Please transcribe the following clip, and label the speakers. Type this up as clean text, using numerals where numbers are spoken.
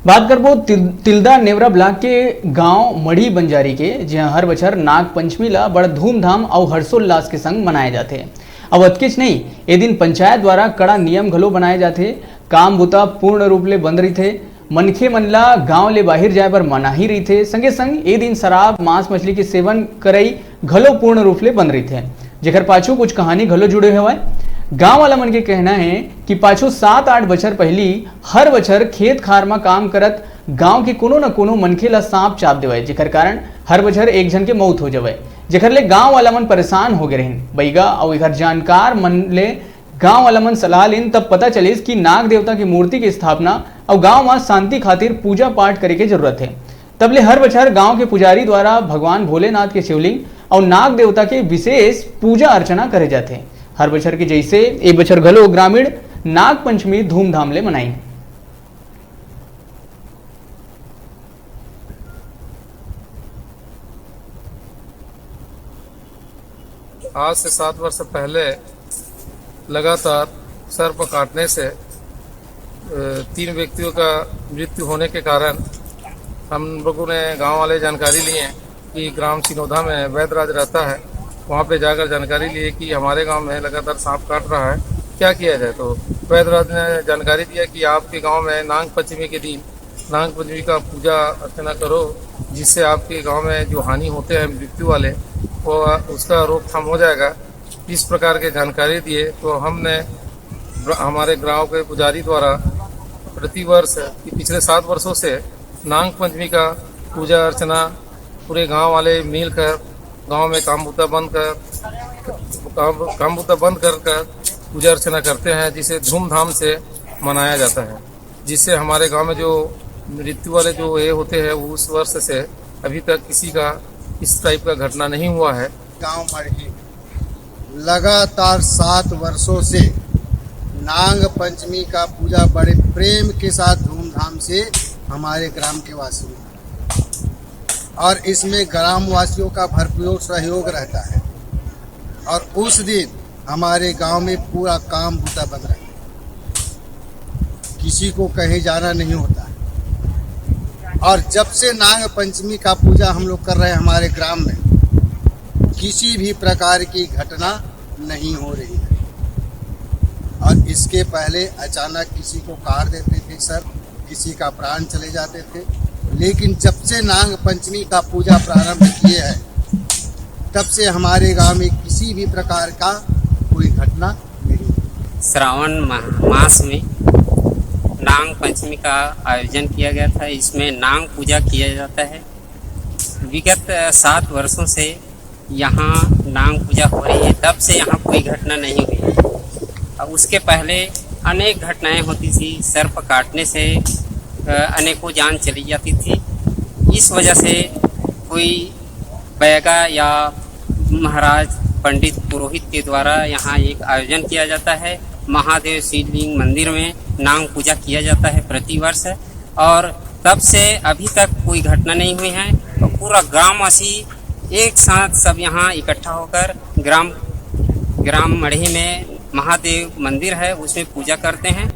Speaker 1: बात करबो तिल्दा नेवरा ब्लॉक के गांव मढ़ी बंजारी के, जहां हर बछर नाग पंचमी ला बड़ धूमधाम और हर्षोल्लास के संग मनाए जाते। अब अतकेच नहीं, ए दिन पंचायत द्वारा कड़ा नियम घलो बनाए जाते। काम बुता पूर्ण रूप ले बंद रही, मनखे मन ला गांव ले बाहर जाए बर मनाही रही थे। संगे संग ए दिन शराब मांस मछली के सेवन करई घलो पूर्ण रूप ले बंद रही थे, जेकर पाछू कुछ कहानी घलो जुड़े हवय। गांव वाला मन के कहना है कि पाछू 7-8 बछर पहली हर बछर खेत खार में काम करत गांव के कोनो न कोनो मनखे ला सांप चाप देवय, जेकर कारण हर बछर एक जन के मौत हो जावे, जेकर ले गांव वाला मन परेशान हो गए रहिन। बैगा और एकर जानकार मन ले गांव वाला मन सलाह लेन, तब पता चलिस कि नाग देवता की मूर्ति की स्थापना और गांव में शांति खातिर पूजा पाठ करे के जरूरत है। तब ले हर बछर गांव के पुजारी द्वारा भगवान भोलेनाथ के शिवलिंग और नाग देवता के विशेष पूजा अर्चना करे जाते। हर बछर के जैसे ए बछर घलो ग्रामीण नाग पंचमी धूमधाम ले मनाई।
Speaker 2: आज से 7 वर्ष पहले लगातार सर्प काटने से 3 व्यक्तियों का मृत्यु होने के कारण हम लोगों ने गांव वाले जानकारी लिए कि ग्राम सिनोधा में वैद्यराज रहता है, वहां पे जाकर जानकारी लिए कि हमारे गांव में लगातार सांप काट रहा है, क्या किया जाए। तो वैद्यराज ने जानकारी दिया कि आपके गांव में नाग पंचमी के दिन नाग पंचमी का पूजा अर्चना करो, जिससे आपके गांव में जो हानि होते हैं मृत्यु वाले, वो उसका रोकथाम हो जाएगा। इस प्रकार के जानकारी दिए तो हमने हमारे गांव के पुजारी द्वारा प्रतिवर्ष पिछले 7 वर्षों से नाग पंचमी का पूजा अर्चना पूरे गांव वाले मिलकर गांव में काम बुता बंद कर पूजा अर्चना करते हैं, जिसे धूमधाम से मनाया जाता है, जिससे हमारे गांव में जो मृत्यु वाले जो ये होते हैं उस वर्ष से अभी तक किसी का इस टाइप का घटना नहीं हुआ है।
Speaker 3: गांव मढ़ी लगातार 7 वर्षों से नाग पंचमी का पूजा बड़े प्रेम के साथ धूमधाम से हमारे ग्राम के वासी और इसमें ग्रामवासियों का भरपूर सहयोग रहता है। और उस दिन हमारे गांव में पूरा काम बूता बंद रहता है, किसी को कहीं जाना नहीं होता है। और जब से नाग पंचमी का पूजा हम लोग कर रहे हैं हमारे ग्राम में, किसी भी प्रकार की घटना नहीं हो रही है। और इसके पहले अचानक किसी को काट देते थे सर, किसी का प्राण चले जाते थे, लेकिन जब से नाग पंचमी का पूजा प्रारंभ किए हैं तब से हमारे गांव में किसी भी प्रकार का कोई घटना नहीं।
Speaker 4: श्रावण मास में नाग पंचमी का आयोजन किया गया था। इसमें नाग पूजा किया जाता है। विगत 7 वर्षों से यहाँ नाग पूजा हो रही है, तब से यहाँ कोई घटना नहीं हुई है। अब उसके पहले अनेक घटनाएं होती थी, सर्प काटने से अनेकों जान चली जाती थी। इस वजह से कोई बैगा या महाराज पंडित पुरोहित के द्वारा यहाँ एक आयोजन किया जाता है। महादेव शिवलिंग मंदिर में नाग पूजा किया जाता है प्रतिवर्ष, और तब से अभी तक कोई घटना नहीं हुई है। तो पूरा ग्रामवासी एक साथ सब यहाँ इकट्ठा होकर ग्राम मढ़ी में महादेव मंदिर है, उसमें पूजा करते हैं।